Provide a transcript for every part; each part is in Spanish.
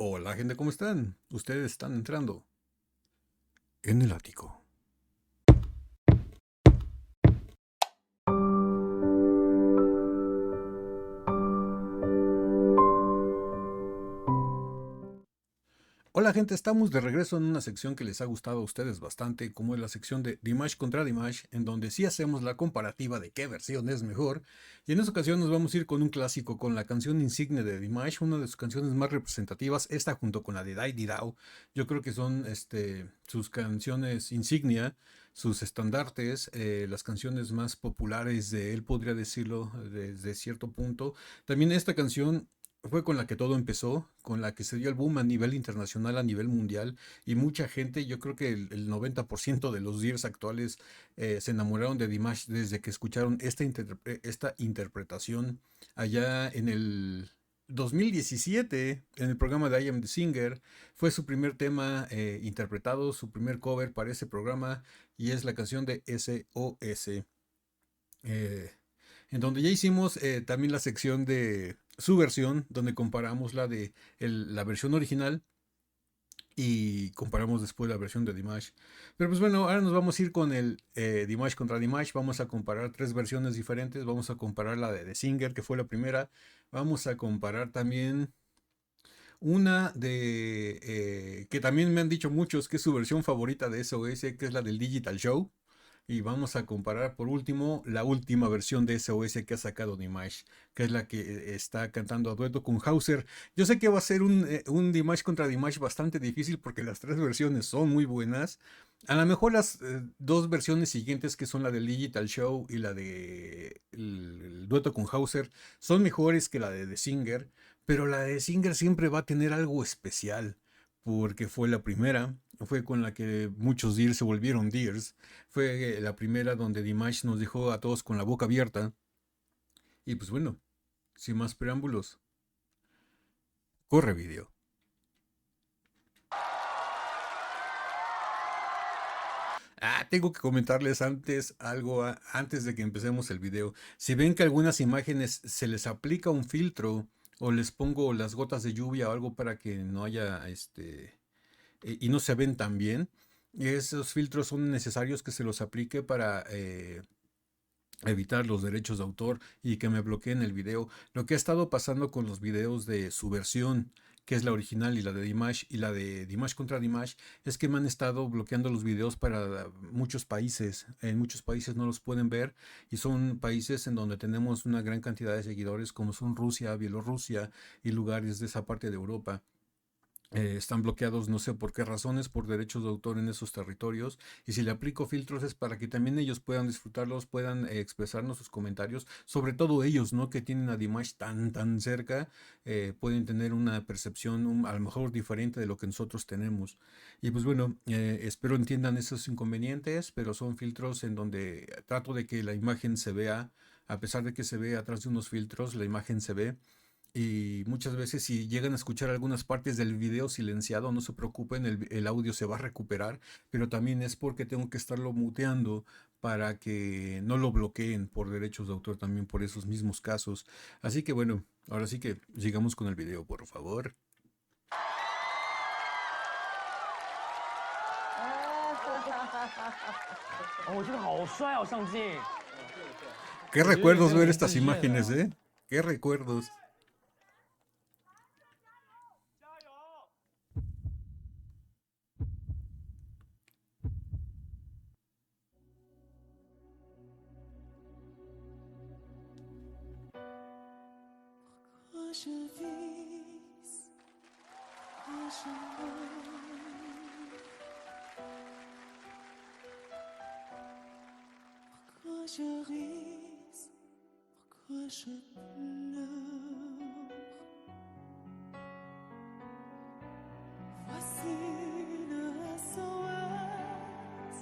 Hola gente, ¿cómo están? Ustedes están entrando en el ático. Hola gente, estamos de regreso en una sección que les ha gustado a ustedes bastante, como es la sección de Dimash contra Dimash, en donde sí hacemos la comparativa de qué versión es mejor. Y en esta ocasión nos vamos a ir con un clásico, con la canción insignia de Dimash, una de sus canciones más representativas, esta junto con la de Dai Di Dao. Yo creo que son sus canciones insignia, sus estandartes, las canciones más populares de él, podría decirlo desde cierto punto. También esta canción fue con la que todo empezó, con la que se dio el boom a nivel internacional, a nivel mundial, y mucha gente, yo creo que el 90% de los Deers actuales se enamoraron de Dimash desde que escucharon esta interpretación allá en el 2017, en el programa de I Am the Singer. Fue su primer tema interpretado, su primer cover para ese programa, y es la canción de SOS. eh, en donde ya hicimos también la sección de su versión, donde comparamos la versión original y comparamos después la versión de Dimash. Pero pues bueno, ahora nos vamos a ir con el Dimash contra Dimash. Vamos a comparar tres versiones diferentes. Vamos a comparar la de The Singer, que fue la primera. Vamos a comparar también una de que también me han dicho muchos que es su versión favorita de SOS, que es la del Digital Show. Y vamos a comparar por último la última versión de SOS que ha sacado Dimash, que es la que está cantando a dueto con Hauser. Yo sé que va a ser un Dimash contra Dimash bastante difícil porque las tres versiones son muy buenas. A lo mejor las dos versiones siguientes, que son la del Digital Show y la de el dueto con Hauser, son mejores que la de The Singer, pero la de Singer siempre va a tener algo especial porque fue la primera, fue con la que muchos Deers se volvieron Deers. Fue la primera donde Dimash nos dejó a todos con la boca abierta. Y pues bueno, sin más preámbulos, corre video. Tengo que comentarles antes algo antes de que empecemos el video. Si ven que algunas imágenes se les aplica un filtro o les pongo las gotas de lluvia o algo para que no haya y no se ven tan bien, esos filtros son necesarios que se los aplique para evitar los derechos de autor y que me bloqueen el video. Lo que ha estado pasando con los videos de su versión, que es la original, y la de Dimash, y la de Dimash contra Dimash, es que me han estado bloqueando los videos para muchos países. En muchos países no los pueden ver, y son países en donde tenemos una gran cantidad de seguidores, como son Rusia, Bielorrusia y lugares de esa parte de Europa. Están bloqueados, no sé por qué razones, por derechos de autor en esos territorios. Y si le aplico filtros es para que también ellos puedan disfrutarlos, puedan expresarnos sus comentarios, sobre todo ellos, ¿no? Que tienen a Dimash tan cerca, pueden tener una percepción a lo mejor diferente de lo que nosotros tenemos. Y pues bueno, espero entiendan esos inconvenientes, pero son filtros en donde trato de que la imagen se vea, a pesar de que se ve atrás de unos filtros, la imagen se ve. Y muchas veces si llegan a escuchar algunas partes del video silenciado, no se preocupen, el audio se va a recuperar, pero también es porque tengo que estarlo muteando para que no lo bloqueen por derechos de autor también por esos mismos casos. Así que bueno, ahora sí que sigamos con el video, por favor. Qué recuerdos ver estas imágenes, ¿eh? Qué recuerdos. Je vis, je meurs. Pourquoi je ris, pourquoi je pleure. Voici le SOS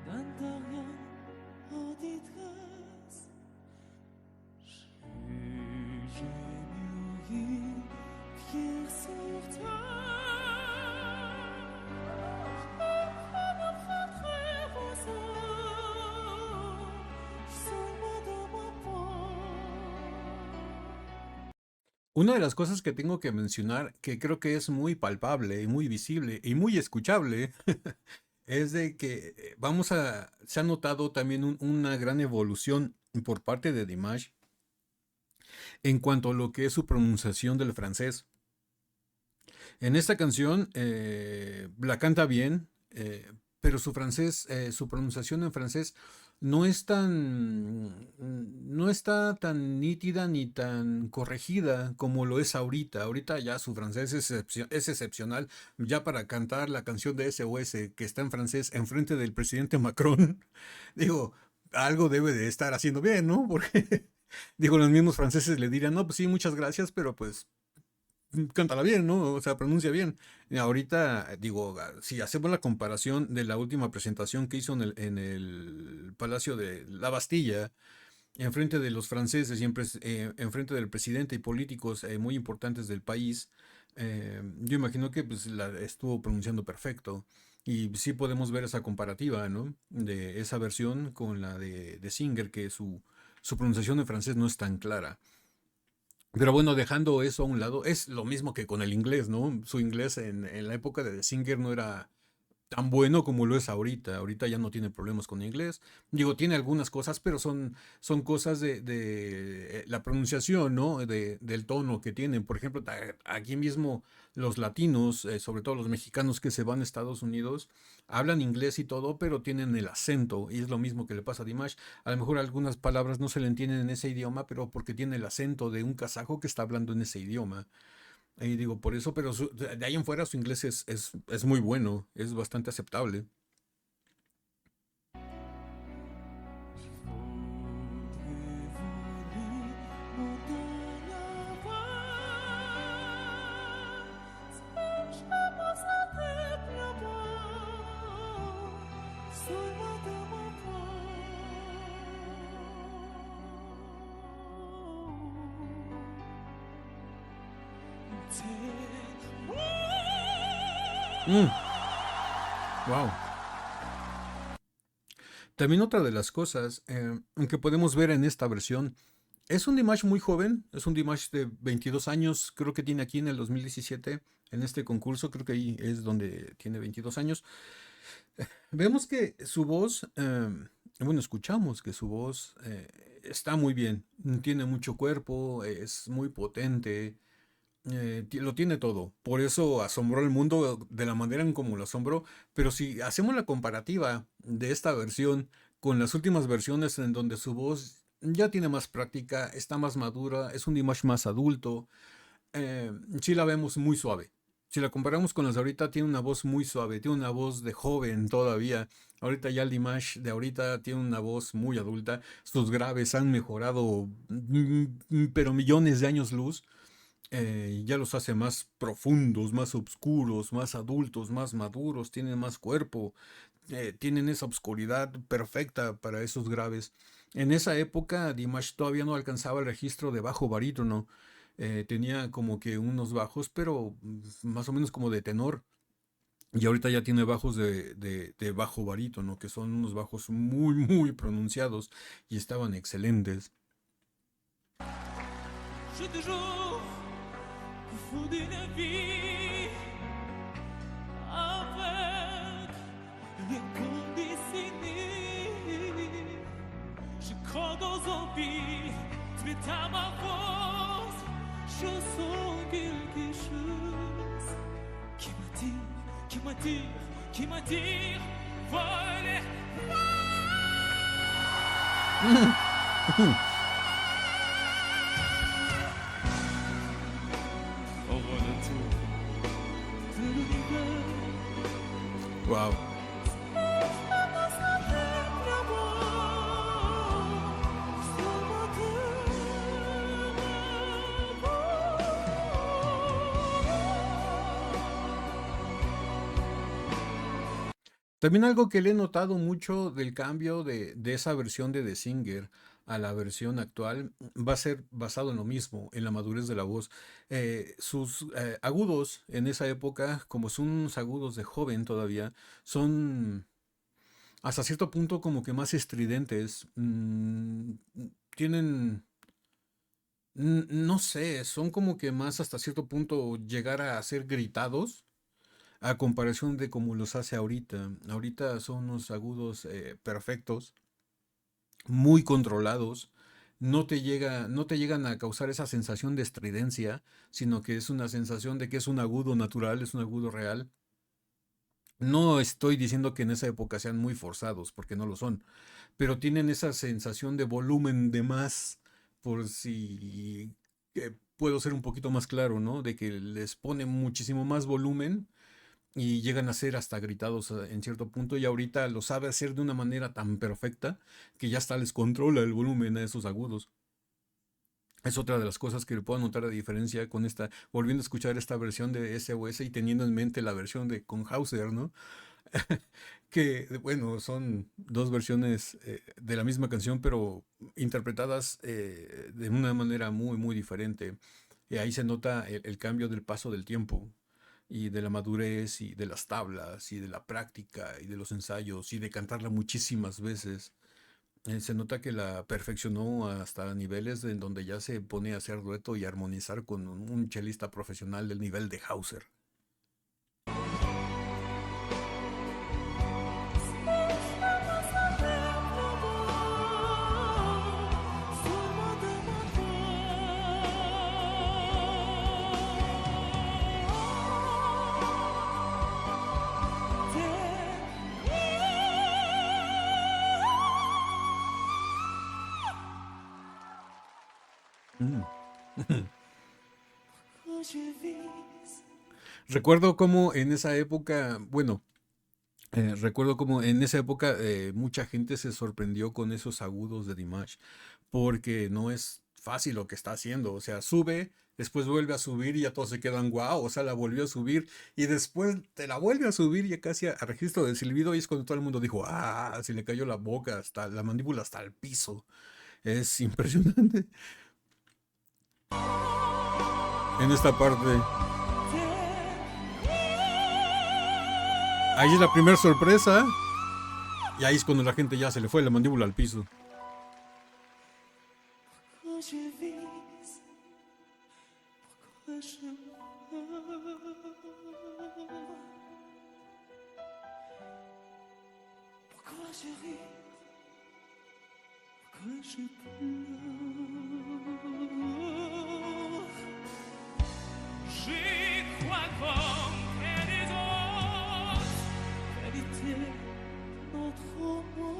d'un rien en détresse. J'ai mûri fier sur toi. Seulement dans ma peau. Una de las cosas que tengo que mencionar, que creo que es muy palpable y muy visible y muy escuchable, es de que se ha notado también una gran evolución por parte de Dimash en cuanto a lo que es su pronunciación del francés. En esta canción la canta bien, pero su pronunciación en francés no está tan nítida ni tan corregida como lo es ahorita. Ahorita ya su francés es excepcional. Ya para cantar la canción de SOS que está en francés enfrente del presidente Macron, digo, algo debe de estar haciendo bien, ¿no? Porque, digo, los mismos franceses le dirán, no, pues sí, muchas gracias, pero pues cántala bien, ¿no? O sea, pronuncia bien. Y ahorita, digo, si hacemos la comparación de la última presentación que hizo en el Palacio de la Bastilla, enfrente de los franceses y enfrente del presidente y políticos muy importantes del país, yo imagino que pues, la estuvo pronunciando perfecto. Y sí podemos ver esa comparativa, ¿no? De esa versión con la de Singer, que su pronunciación en francés no es tan clara. Pero bueno, dejando eso a un lado, es lo mismo que con el inglés, ¿no? Su inglés en la época de The Singer no era tan bueno como lo es ahorita. Ahorita ya no tiene problemas con inglés. Digo, tiene algunas cosas, pero son cosas de la pronunciación, ¿no? Del tono que tienen. Por ejemplo, aquí mismo los latinos, sobre todo los mexicanos que se van a Estados Unidos, hablan inglés y todo, pero tienen el acento. Y es lo mismo que le pasa a Dimash. A lo mejor algunas palabras no se le entienden en ese idioma, pero porque tiene el acento de un kazajo que está hablando en ese idioma. Y digo, por eso, pero de ahí en fuera su inglés es muy bueno, es bastante aceptable. Mm, wow. También otra de las cosas que podemos ver en esta versión es un Dimash muy joven, es un Dimash de 22 años, creo que tiene aquí en el 2017, en este concurso, creo que ahí es donde tiene 22 años. Vemos que su voz, bueno, escuchamos que su voz está muy bien, tiene mucho cuerpo, es muy potente, lo tiene todo. Por eso asombró al mundo de la manera en como lo asombró. Pero si hacemos la comparativa de esta versión con las últimas versiones en donde su voz ya tiene más práctica, está más madura, es un Dimash más adulto, sí la vemos muy suave. Si la comparamos con las de ahorita, tiene una voz muy suave, tiene una voz de joven todavía. Ahorita ya el Dimash de ahorita tiene una voz muy adulta. Sus graves han mejorado, pero millones de años luz. Ya los hace más profundos, más oscuros, más adultos, más maduros, tienen más cuerpo, tienen esa oscuridad perfecta para esos graves. En esa época Dimash todavía no alcanzaba el registro de bajo barítono, tenía como que unos bajos, pero más o menos como de tenor. Y ahorita ya tiene bajos de bajo barítono, que son unos bajos muy, muy pronunciados y estaban excelentes. J'ai toujours confondu la vie avec le condescendé. Je crois dans un vie, mais à ma force, je sens quelque chose qui m'attire, qui m'attire, qui m'attire. Voilà. On voit le tour de l'univers. Wow. También algo que le he notado mucho del cambio de esa versión de The Singer a la versión actual va a ser basado en lo mismo, en la madurez de la voz. Sus agudos en esa época, como son unos agudos de joven todavía, son hasta cierto punto como que más estridentes. Tienen No sé, son como que más hasta cierto punto llegar a ser gritados a comparación de como los hace ahorita. Ahorita son unos agudos perfectos, muy controlados. No te llegan a causar esa sensación de estridencia, sino que es una sensación de que es un agudo natural, es un agudo real. No estoy diciendo que en esa época sean muy forzados, porque no lo son, pero tienen esa sensación de volumen de más, por si puedo ser un poquito más claro, ¿no? De que les pone muchísimo más volumen y llegan a ser hasta gritados en cierto punto y ahorita lo sabe hacer de una manera tan perfecta que ya hasta les controla el volumen a esos agudos. Es otra de las cosas que le puedo notar la diferencia con esta, volviendo a escuchar esta versión de SOS y teniendo en mente la versión de con Hauser, ¿no? Que, bueno, son dos versiones de la misma canción, pero interpretadas de una manera muy, muy diferente. Y ahí se nota el cambio del paso del tiempo y de la madurez y de las tablas y de la práctica y de los ensayos y de cantarla muchísimas veces. Se nota que la perfeccionó hasta niveles en donde ya se pone a hacer dueto y armonizar con un chelista profesional del nivel de Hauser. Mm. Recuerdo como en esa época, bueno, recuerdo como en esa época mucha gente se sorprendió con esos agudos de Dimash, porque no es fácil lo que está haciendo. O sea, sube, después vuelve a subir y ya todos se quedan guau, o sea, la volvió a subir y después te la vuelve a subir ya casi a registro de silbido y es cuando todo el mundo dijo, ah, se le cayó la boca, hasta la mandíbula hasta el piso. Es impresionante. En esta parte, ahí es la primera sorpresa y ahí es cuando la gente ya se le fue la mandíbula al piso. Pourquoi je vise, pourquoi je meurs, pourquoi je ris, pourquoi je pleure. J'y crois comme près des autres, vérité notre monde.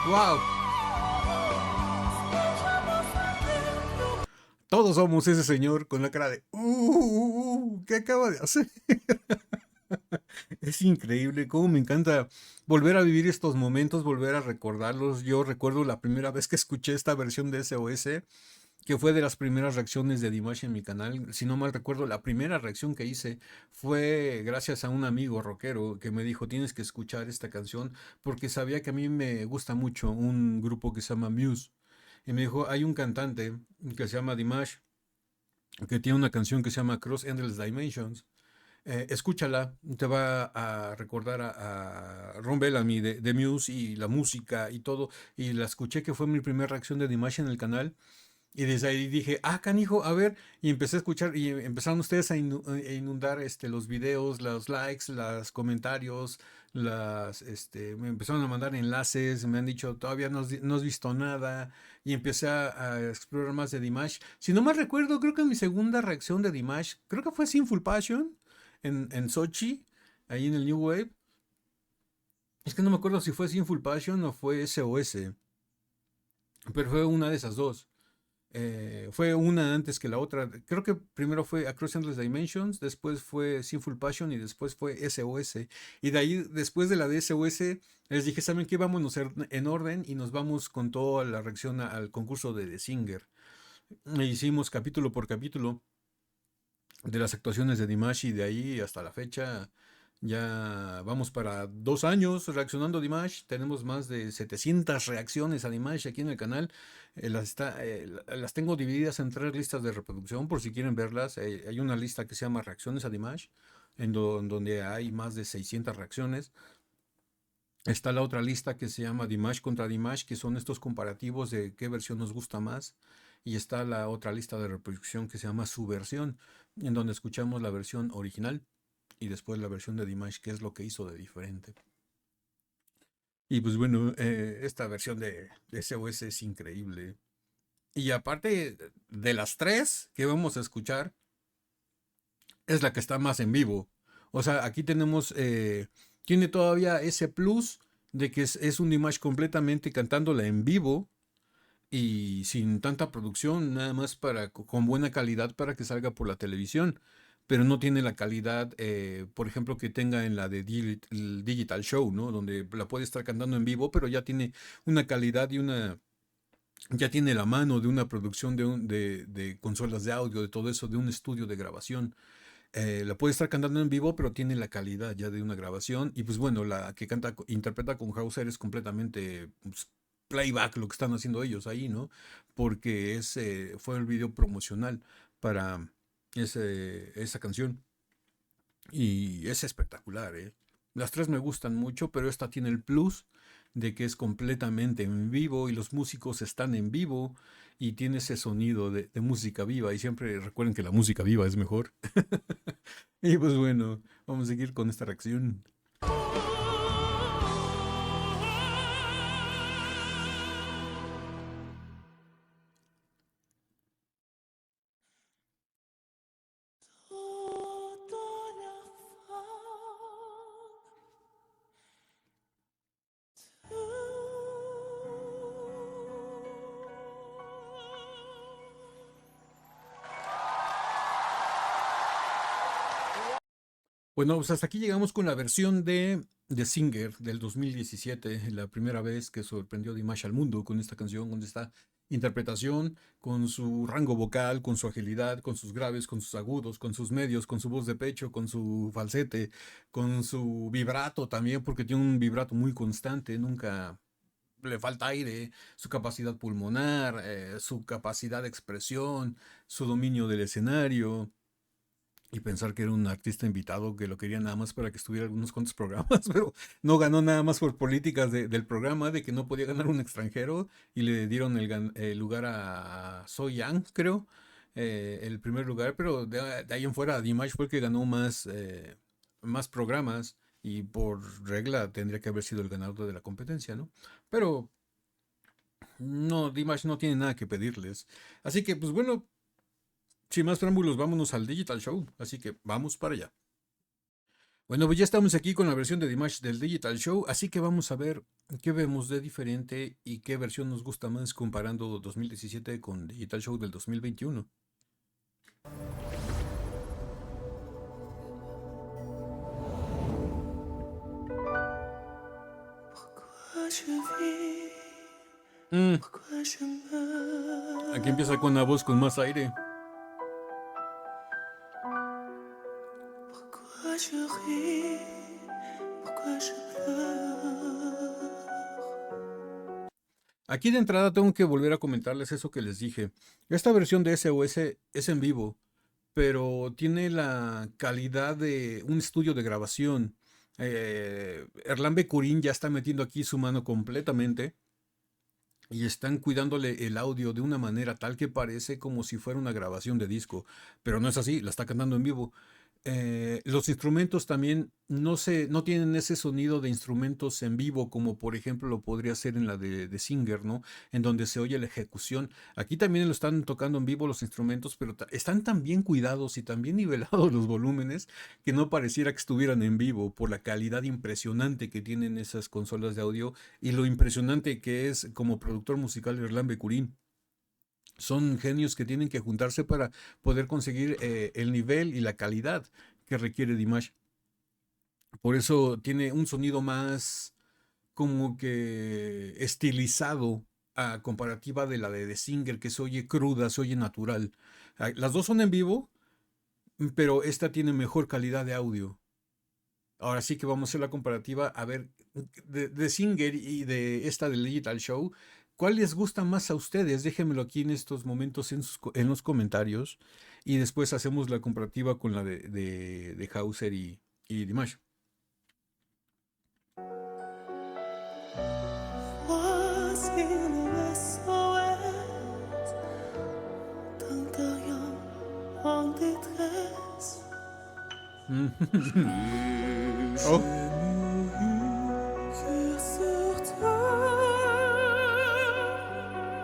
¡Wow! Todos somos ese señor con la cara de ¿qué acaba de hacer? Es increíble, cómo me encanta volver a vivir estos momentos, volver a recordarlos. Yo recuerdo la primera vez que escuché esta versión de SOS, que fue de las primeras reacciones de Dimash en mi canal. Si no mal recuerdo, la primera reacción que hice fue gracias a un amigo rockero que me dijo, tienes que escuchar esta canción, porque sabía que a mí me gusta mucho un grupo que se llama Muse. Y me dijo, hay un cantante que se llama Dimash, que tiene una canción que se llama Cross Endless Dimensions. Escúchala, te va a recordar a Ron Bellamy de Muse y la música y todo. Y la escuché, que fue mi primera reacción de Dimash en el canal. Y desde ahí dije, ah, canijo, a ver, y empecé a escuchar, y empezaron ustedes a inundar los videos, los likes, los comentarios, me empezaron a mandar enlaces, me han dicho, todavía no has visto nada, y empecé a explorar más de Dimash. Si no mal recuerdo, creo que mi segunda reacción de Dimash, creo que fue Sinful Passion, en Sochi, ahí en el New Wave. Es que no me acuerdo si fue Sinful Passion o fue SOS, pero fue una de esas dos. Fue una antes que la otra. Creo que primero fue Across Endless Dimensions, después fue Sinful Passion y después fue SOS. Y de ahí, después de la de SOS, les dije, ¿saben qué? Vámonos en orden y nos vamos con toda la reacción al concurso de The Singer. E hicimos capítulo por capítulo. de las actuaciones de Dimash y de ahí hasta la fecha ya vamos para 2 años reaccionando a Dimash. Tenemos más de 700 reacciones a Dimash aquí en el canal. Las tengo divididas en 3 listas de reproducción por si quieren verlas. Hay una lista que se llama Reacciones a Dimash, en donde hay más de 600 reacciones. Está la otra lista que se llama Dimash contra Dimash, que son estos comparativos de qué versión nos gusta más. Y está la otra lista de reproducción que se llama Subversión, en donde escuchamos la versión original y después la versión de Dimash, qué es lo que hizo de diferente. Y pues bueno, esta versión de SOS es increíble. Y aparte de las 3 que vamos a escuchar, es la que está más en vivo. O sea, aquí tenemos, tiene todavía ese plus de que es un Dimash completamente cantándola en vivo y sin tanta producción, nada más con buena calidad para que salga por la televisión. Pero no tiene la calidad, por ejemplo, que tenga en la de el Digital Show, ¿no? Donde la puede estar cantando en vivo, pero ya tiene una calidad ya tiene la mano de una producción de consolas de audio, de todo eso, de un estudio de grabación. La puede estar cantando en vivo, pero tiene la calidad ya de una grabación. Y pues bueno, la que interpreta con Hauser es completamente pues, playback lo que están haciendo ellos ahí, ¿no? Porque fue el video promocional para esa canción. Y es espectacular, ¿eh? Las 3 me gustan mucho, pero esta tiene el plus de que es completamente en vivo y los músicos están en vivo y tiene ese sonido de música viva. Y siempre recuerden que la música viva es mejor. Y pues bueno, vamos a seguir con esta reacción. Toute la Bueno, pues hasta aquí llegamos con la versión de Singer del 2017, la primera vez que sorprendió Dimash al mundo con esta canción, con esta interpretación, con su rango vocal, con su agilidad, con sus graves, con sus agudos, con sus medios, con su voz de pecho, con su falsete, con su vibrato también, porque tiene un vibrato muy constante, nunca le falta aire, su capacidad pulmonar, su capacidad de expresión, su dominio del escenario. Y pensar que era un artista invitado que lo quería nada más para que estuviera en algunos cuantos programas, pero no ganó nada más por políticas del programa, de que no podía ganar un extranjero, y le dieron el lugar a So Yang, creo, el primer lugar, pero de ahí en fuera Dimash fue el que ganó más programas, y por regla tendría que haber sido el ganador de la competencia, ¿no? Pero no, Dimash no tiene nada que pedirles. Así que, pues bueno, sin más preámbulos, vámonos al Digital Show. Así que vamos para allá. Bueno, pues ya estamos aquí con la versión de Dimash del Digital Show, así que vamos a ver qué vemos de diferente y qué versión nos gusta más comparando 2017 con Digital Show del 2021. Pourquoi je vis, Mm, pourquoi je meurs, Aquí empieza con una voz con más aire. pourquoi je ris, pourquoi je pleure. Aquí de entrada tengo que volver a comentarles eso que les dije. Esta versión de SOS es en vivo, pero tiene la calidad de un estudio de grabación. Erlan Becurín ya está metiendo aquí su mano completamente y están cuidándole el audio de una manera tal que parece como si fuera una grabación de disco, pero no es así, la está cantando en vivo. Los instrumentos también no tienen ese sonido de instrumentos en vivo como por ejemplo lo podría ser en la de Singer, ¿no? En donde se oye la ejecución. Aquí también lo están tocando en vivo los instrumentos, pero están tan bien cuidados y tan bien nivelados los volúmenes que no pareciera que estuvieran en vivo por la calidad impresionante que tienen esas consolas de audio y lo impresionante que es como productor musical Erlan Becurín. Son genios que tienen que juntarse para poder conseguir el nivel y la calidad que requiere Dimash. Por eso tiene un sonido más como que estilizado a comparativa de la de The Singer, que se oye cruda, se oye natural. Las dos son en vivo, pero esta tiene mejor calidad de audio. Ahora sí que vamos a hacer la comparativa, a ver, de Singer y de esta del Digital Show, ¿cuál les gusta más a ustedes? Déjenmelo aquí en estos momentos en los comentarios y después hacemos la comparativa con la de Hauser y Dimash. Voici le SOS d'un terrien en détresse. Oh. Que sur toi,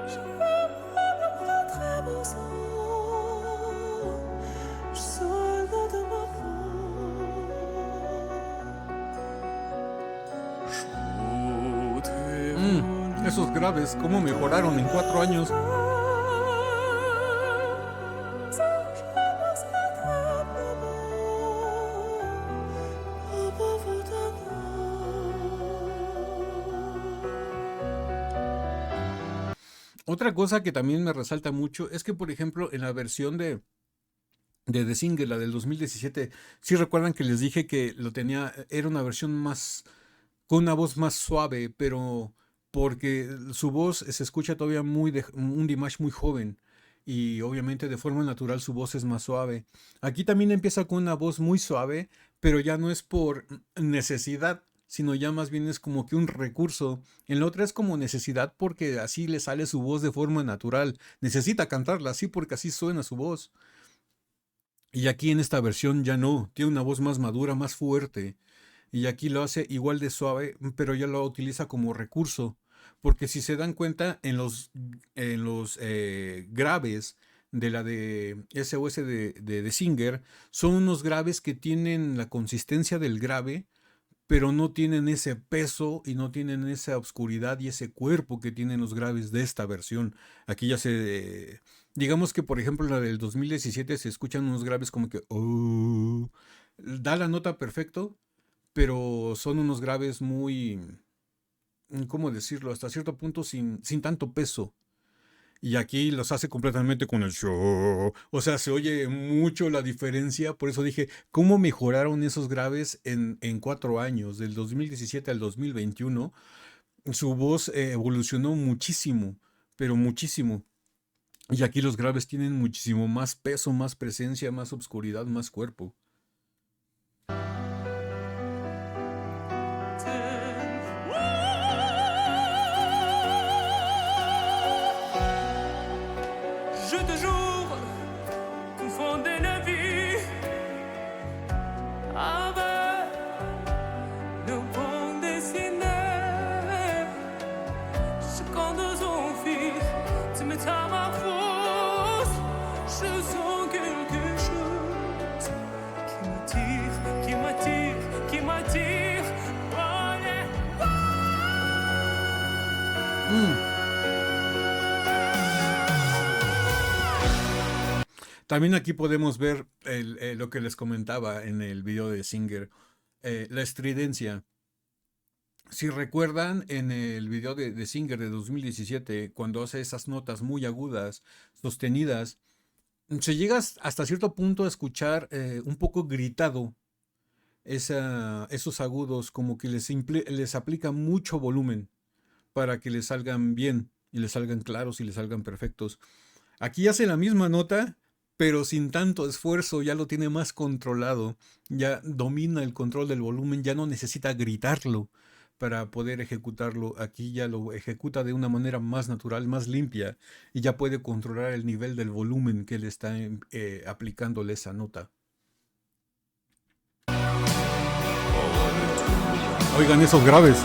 je me prendrai mon sang, soldat de ma foi. Esos graves, ¿cómo mejoraron en 4 años? Otra cosa que también me resalta mucho es que, por ejemplo, en la versión de The Singer, la del 2017, sí recuerdan que les dije que era una versión más, con una voz más suave, pero porque su voz se escucha todavía un Dimash muy joven y obviamente de forma natural su voz es más suave. Aquí también empieza con una voz muy suave, pero ya no es por necesidad, sino ya más bien es como que un recurso. En la otra es como necesidad porque así le sale su voz de forma natural. Necesita cantarla así porque así suena su voz. Y aquí en esta versión ya no, tiene una voz más madura, más fuerte. Y aquí lo hace igual de suave, pero ya lo utiliza como recurso. Porque si se dan cuenta, en los graves de la de SOS de Singer, son unos graves que tienen la consistencia del grave, pero no tienen ese peso y no tienen esa oscuridad y ese cuerpo que tienen los graves de esta versión. Aquí ya digamos que por ejemplo la del 2017 se escuchan unos graves como que "Oh", da la nota perfecto, pero son unos graves muy, ¿cómo decirlo? Hasta cierto punto sin tanto peso. Y aquí los hace completamente con el show. O sea, se oye mucho la diferencia. Por eso dije, ¿cómo mejoraron esos graves en 4 años? Del 2017 al 2021. Su voz evolucionó muchísimo, pero muchísimo. Y aquí los graves tienen muchísimo más peso, más presencia, más obscuridad, más cuerpo. Je te jure, confondez la vie avec nos bandes dessinées. Je compte aux filles, tu me t'as ma force. Je sens quelque chose qui m'attire. Oh yeah. También aquí podemos ver lo que les comentaba en el video de Singer, la estridencia. Si recuerdan en el video de Singer de 2017, cuando hace esas notas muy agudas, sostenidas, se llega hasta cierto punto a escuchar un poco gritado esos agudos, como que les aplica mucho volumen para que les salgan bien y les salgan claros y les salgan perfectos. Aquí hace la misma nota, pero sin tanto esfuerzo, ya lo tiene más controlado, ya domina el control del volumen, ya no necesita gritarlo para poder ejecutarlo. Aquí ya lo ejecuta de una manera más natural, más limpia, y ya puede controlar el nivel del volumen que le está aplicándole esa nota. Oigan esos graves.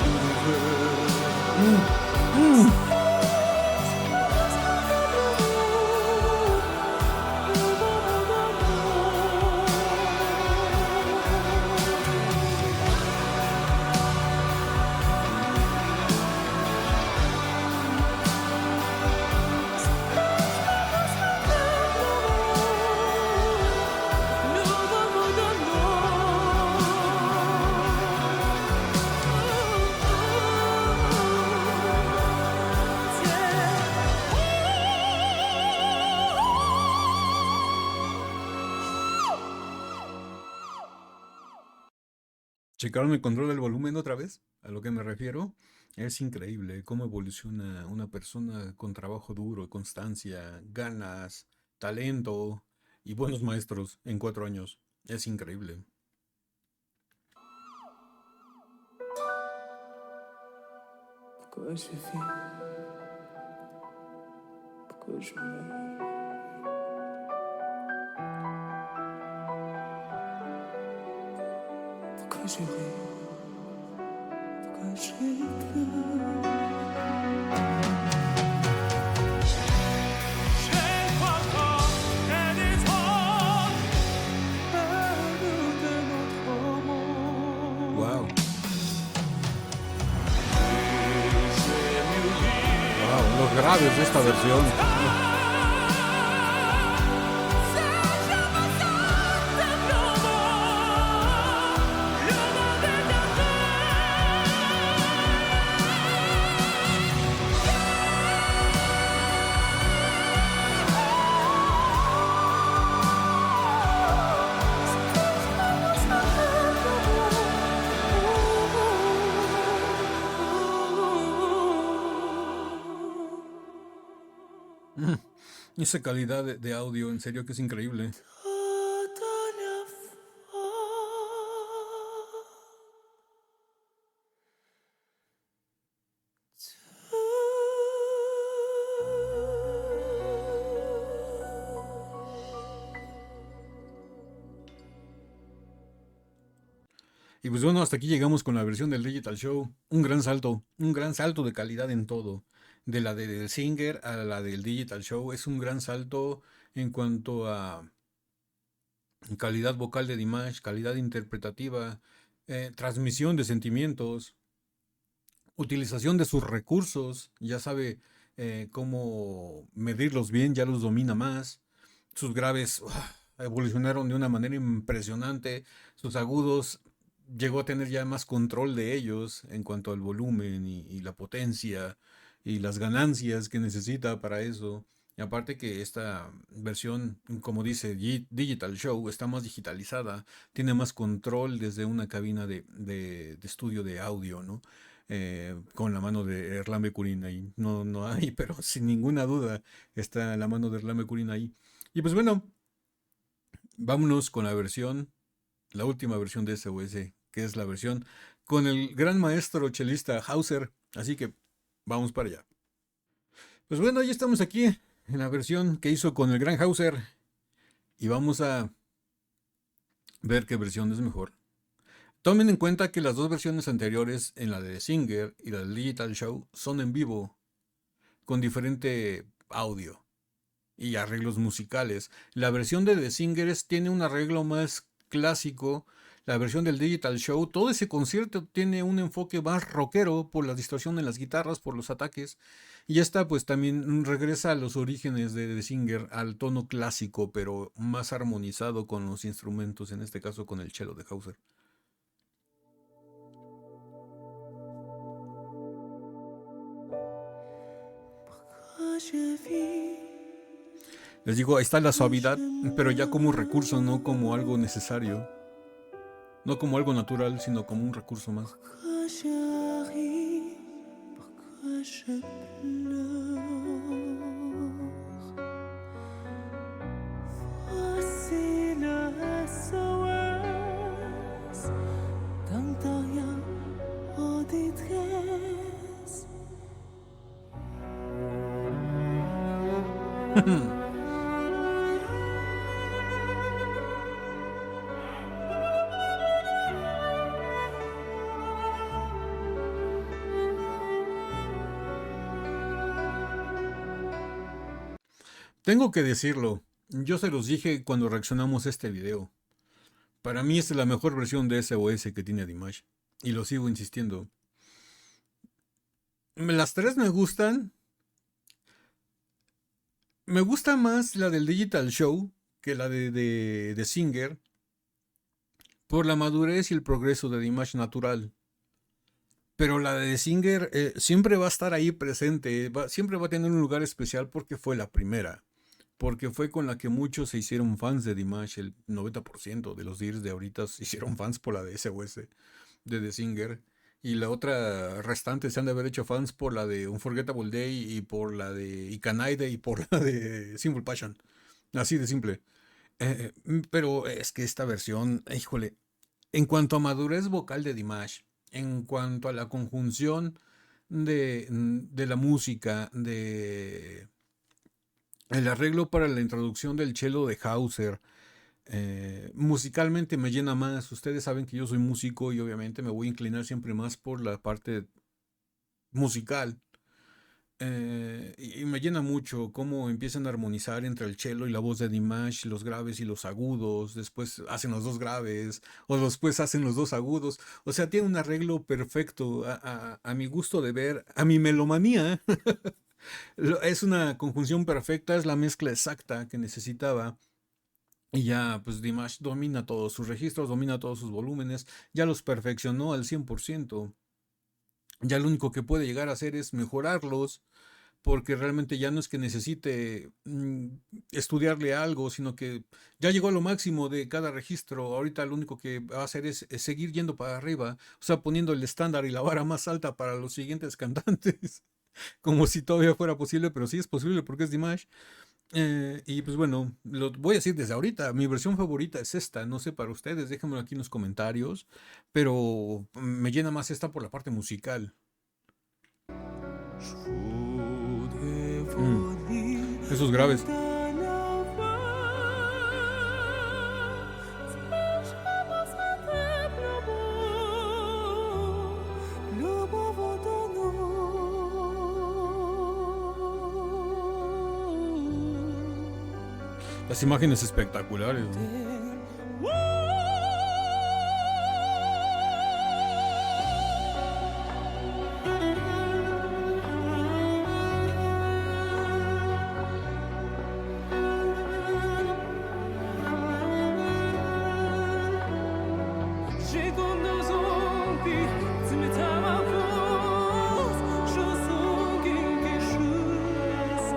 ¿Checaron el control del volumen otra vez? A lo que me refiero. Es increíble cómo evoluciona una persona con trabajo duro, constancia, ganas, talento y buenos maestros en 4 años. Es increíble. Pourquoi je vis? Pourquoi je meurs? Pourquoi je ris? Pourquoi je pleure? Je crois pas qu'il y ait des hommes hors de notre monde. Wow. Wow, los graves de esta versión. Esa calidad de audio, en serio que es increíble. Y pues bueno, hasta aquí llegamos con la versión del Digital Show. Un gran salto de calidad en todo. De la del Singer a la del Digital Show. Es un gran salto en cuanto a calidad vocal de Dimash, calidad interpretativa, transmisión de sentimientos, utilización de sus recursos. Ya sabe cómo medirlos bien, ya los domina más. Sus graves evolucionaron de una manera impresionante. Sus agudos llegó a tener ya más control de ellos en cuanto al volumen y la potencia y las ganancias que necesita para eso. Y aparte que esta versión, como dice Digital Show, está más digitalizada, tiene más control desde una cabina de estudio de audio, ¿no? Con la mano de Erlan Becurin ahí. No, no hay, pero sin ninguna duda está la mano de Erlan Becurin ahí. Y pues bueno, vámonos con la última versión de SOS, que es la versión con el gran maestro chelista Hauser. Así que vamos para allá. Pues bueno, ya estamos aquí en la versión que hizo con el gran Hauser. Y vamos a ver qué versión es mejor. Tomen en cuenta que las dos versiones anteriores, en la de The Singer y la del Digital Show, son en vivo, con diferente audio y arreglos musicales. La versión de The Singers tiene un arreglo más clásico. La versión del Digital Show, todo ese concierto tiene un enfoque más rockero por la distorsión en las guitarras, por los ataques. Y esta pues también regresa a los orígenes de The Singer, al tono clásico, pero más armonizado con los instrumentos, en este caso con el cello de Hauser. Les digo, ahí está la suavidad, pero ya como recurso, no como algo necesario. No como algo natural, sino como un recurso más. Tengo que decirlo, yo se los dije cuando reaccionamos a este video. Para mí esta es la mejor versión de SOS que tiene Dimash. Y lo sigo insistiendo. Las tres me gustan. Me gusta más la del Digital Show que la de Singer. Por la madurez y el progreso de Dimash natural. Pero la de Singer siempre va a estar ahí presente. Siempre va a tener un lugar especial porque fue la primera. Porque fue con la que muchos se hicieron fans de Dimash. El 90% de los DIRs de ahorita se hicieron fans por la de SOS. de The Singer. Y la otra restante se han de haber hecho fans por la de Unforgettable Day y por la de Ikanaide y por la de Simple Passion. Así de simple. Pero es que esta versión, híjole, en cuanto a madurez vocal de Dimash, en cuanto a la conjunción de la música, de el arreglo para la introducción del cello de Hauser, musicalmente me llena más. Ustedes saben que yo soy músico y obviamente me voy a inclinar siempre más por la parte musical. Y me llena mucho cómo empiezan a armonizar entre el cello y la voz de Dimash, los graves y los agudos, después hacen los dos graves, o después hacen los dos agudos. O sea, tiene un arreglo perfecto a mi gusto de ver, a mi melomanía. Es una conjunción perfecta, es la mezcla exacta que necesitaba. Y ya, pues Dimash domina todos sus registros, domina todos sus volúmenes, ya los perfeccionó al 100%. Ya lo único que puede llegar a hacer es mejorarlos, porque realmente ya no es que necesite estudiarle algo, sino que ya llegó a lo máximo de cada registro. Ahorita lo único que va a hacer es seguir yendo para arriba, o sea, poniendo el estándar y la vara más alta para los siguientes cantantes, como si todavía fuera posible, pero sí es posible porque es Dimash. Y pues bueno, lo voy a decir desde ahorita, mi versión favorita es esta, no sé para ustedes, déjenmelo aquí en los comentarios, pero me llena más esta por la parte musical. Je voudrais Mm, voler Esos graves. dans la voie. Si je me sentais le beau Las imágenes espectaculares, ¿no? J'ai comme nos zombies, tu me t'as ma voix, je sens quelque chose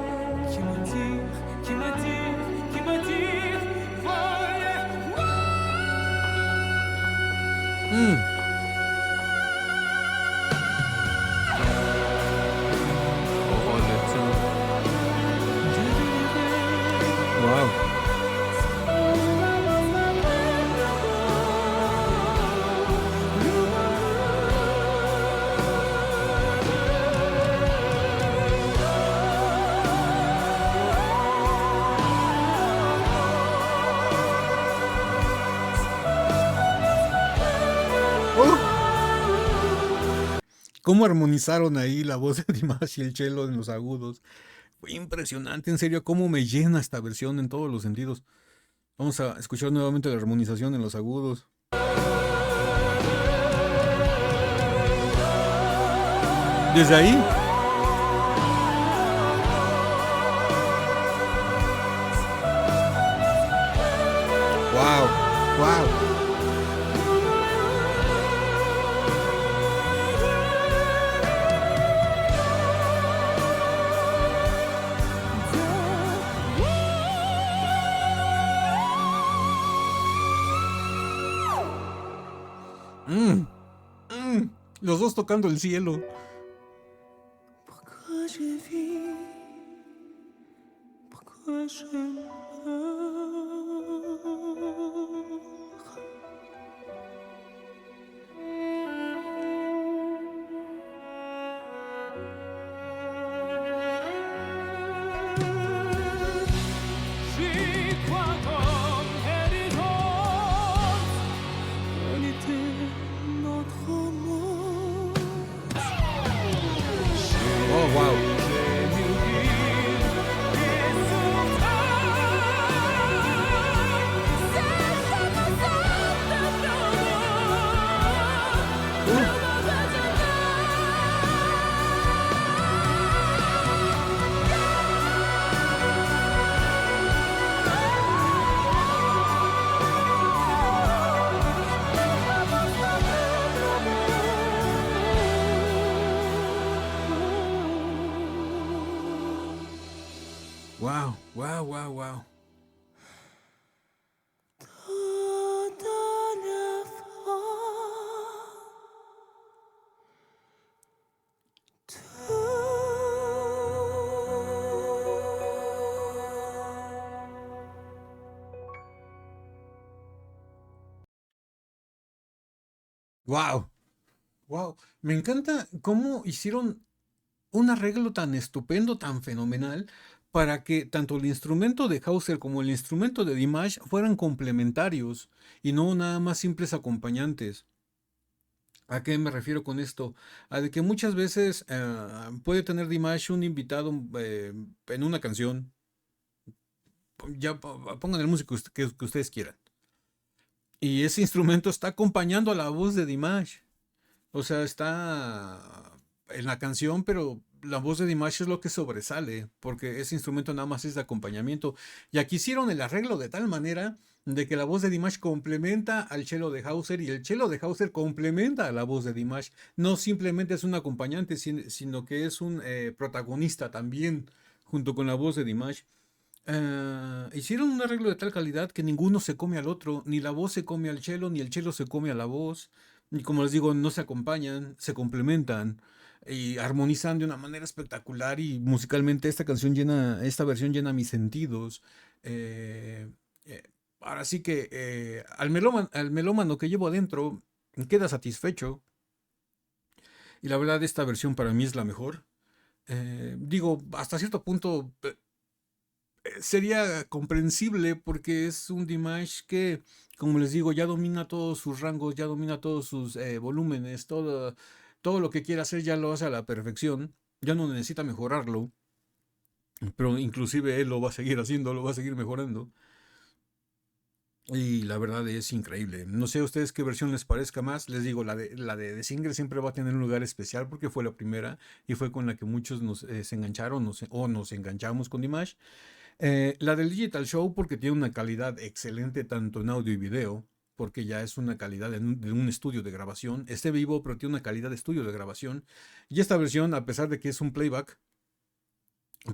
qui m'attire, qui m'attire, qui m'attire, voler. Mm. Oh, let's Wow. ¿Cómo armonizaron ahí la voz de Dimash y el cello en los agudos? Fue impresionante, en serio, cómo me llena esta versión en todos los sentidos. Vamos a escuchar nuevamente la armonización en los agudos. Desde ahí. Wow, wow. Los dos tocando el cielo. Pourquoi je vis, pourquoi je meurs. J'y crois comme elle est rose, elle était notre amour. Oh, wow. Wow, wow, wow, wow. Toda la fois Wow, wow. Me encanta cómo hicieron un arreglo tan estupendo, tan fenomenal, para que tanto el instrumento de Hauser como el instrumento de Dimash fueran complementarios y no nada más simples acompañantes. ¿A qué me refiero con esto? A de que muchas veces puede tener Dimash un invitado en una canción, ya pongan el músico que ustedes quieran. Y ese instrumento está acompañando a la voz de Dimash. O sea, está en la canción, pero la voz de Dimash es lo que sobresale, porque ese instrumento nada más es de acompañamiento. Y aquí hicieron el arreglo de tal manera de que la voz de Dimash complementa al cello de Hauser y el cello de Hauser complementa a la voz de Dimash. No simplemente es un acompañante, sino que es un protagonista también, junto con la voz de Dimash. Hicieron un arreglo de tal calidad que ninguno se come al otro, ni la voz se come al cello, ni el cello se come a la voz. Y como les digo, no se acompañan, se complementan y armonizan de una manera espectacular y musicalmente esta versión llena mis sentidos. Eh, eh, Ahora sí que al melómano que llevo adentro queda satisfecho y la verdad esta versión para mí es la mejor. Digo, hasta cierto punto sería comprensible porque es un Dimash que, como les digo, ya domina todos sus rangos, ya domina todos sus volúmenes, todo lo que quiera hacer ya lo hace a la perfección, ya no necesita mejorarlo, pero inclusive él lo va a seguir haciendo, lo va a seguir mejorando. Y la verdad es increíble. No sé a ustedes qué versión les parezca más. Les digo, la de Singer siempre va a tener un lugar especial porque fue la primera y fue con la que muchos se engancharon o nos enganchamos con Dimash. La del Digital Show porque tiene una calidad excelente tanto en audio y video, porque ya es una calidad de un estudio de grabación. Este vivo, pero tiene una calidad de estudio de grabación. Y esta versión, a pesar de que es un playback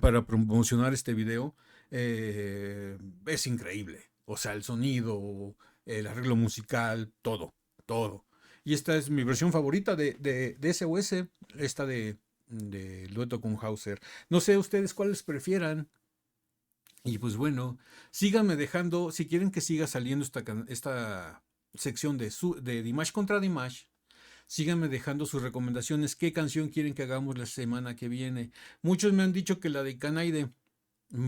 para promocionar este video, es increíble. O sea, el sonido, el arreglo musical, todo, todo. Y esta es mi versión favorita de SOS, esta de dueto con Hauser. No sé ustedes cuáles prefieran. Y pues bueno, síganme dejando, si quieren que siga saliendo esta sección de Dimash contra Dimash, síganme dejando sus recomendaciones, qué canción quieren que hagamos la semana que viene. Muchos me han dicho que la de Kanaide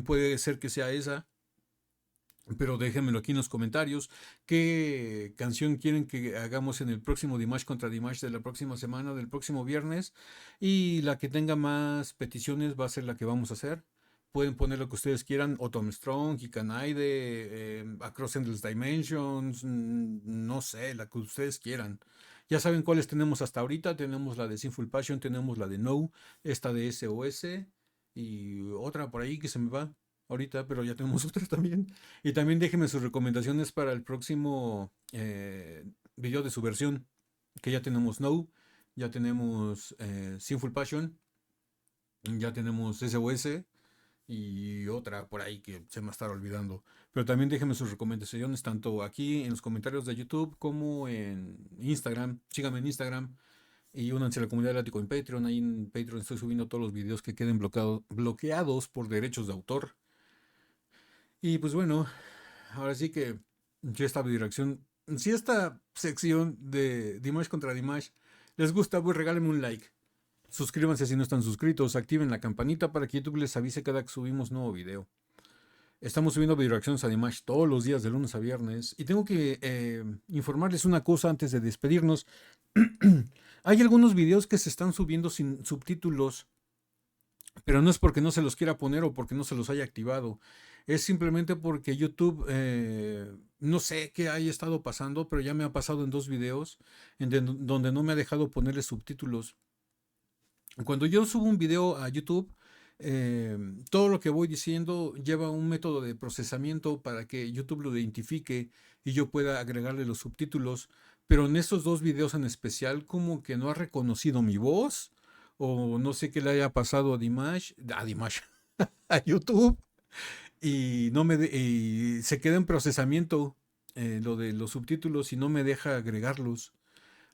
puede ser que sea esa, pero déjenmelo aquí en los comentarios. ¿Qué canción quieren que hagamos en el próximo Dimash contra Dimash de la próxima semana, del próximo viernes? Y la que tenga más peticiones va a ser la que vamos a hacer. Pueden poner lo que ustedes quieran, Autumn Strong, Hikanaide, Across Endless Dimensions, no sé, la que ustedes quieran. Ya saben cuáles tenemos hasta ahorita. Tenemos la de Sinful Passion, tenemos la de No, esta de SOS y otra por ahí que se me va ahorita, pero ya tenemos otras también. Y también déjenme sus recomendaciones para el próximo video de su versión, que ya tenemos No, ya tenemos Sinful Passion, ya tenemos SOS y otra por ahí que se me va a estar olvidando. Pero también déjenme sus recomendaciones tanto aquí en los comentarios de YouTube como en Instagram. Síganme en Instagram y únanse a la comunidad de Lático en Patreon. Ahí en Patreon estoy subiendo todos los videos que queden bloqueados por derechos de autor. Y pues bueno, ahora sí que si esta dirección, si esta sección de Dimash contra Dimash les gusta, pues regálenme un like. Suscríbanse si no están suscritos, activen la campanita para que YouTube les avise cada que subimos nuevo video. Estamos subiendo video reacciones a Dimash todos los días de lunes a viernes. Y tengo que informarles una cosa antes de despedirnos. Hay algunos videos que se están subiendo sin subtítulos, pero no es porque no se los quiera poner o porque no se los haya activado. Es simplemente porque YouTube, no sé qué haya estado pasando, pero ya me ha pasado en dos videos donde no me ha dejado ponerle subtítulos. Cuando yo subo un video a YouTube, todo lo que voy diciendo lleva un método de procesamiento para que YouTube lo identifique y yo pueda agregarle los subtítulos. Pero en estos dos videos en especial, como que no ha reconocido mi voz, o no sé qué le haya pasado a Dimash, a YouTube, y y se queda en procesamiento lo de los subtítulos y no me deja agregarlos.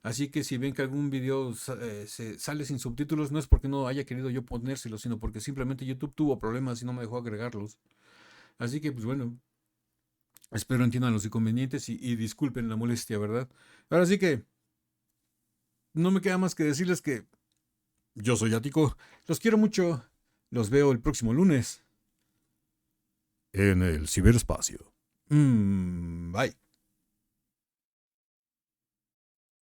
Así que si ven que algún video se sale sin subtítulos, no es porque no haya querido yo ponérselos, sino porque simplemente YouTube tuvo problemas y no me dejó agregarlos. Así que, pues bueno, espero entiendan los inconvenientes y disculpen la molestia, ¿verdad? Ahora sí que no me queda más que decirles que yo soy Ático, los quiero mucho, los veo el próximo lunes en el ciberespacio. Bye.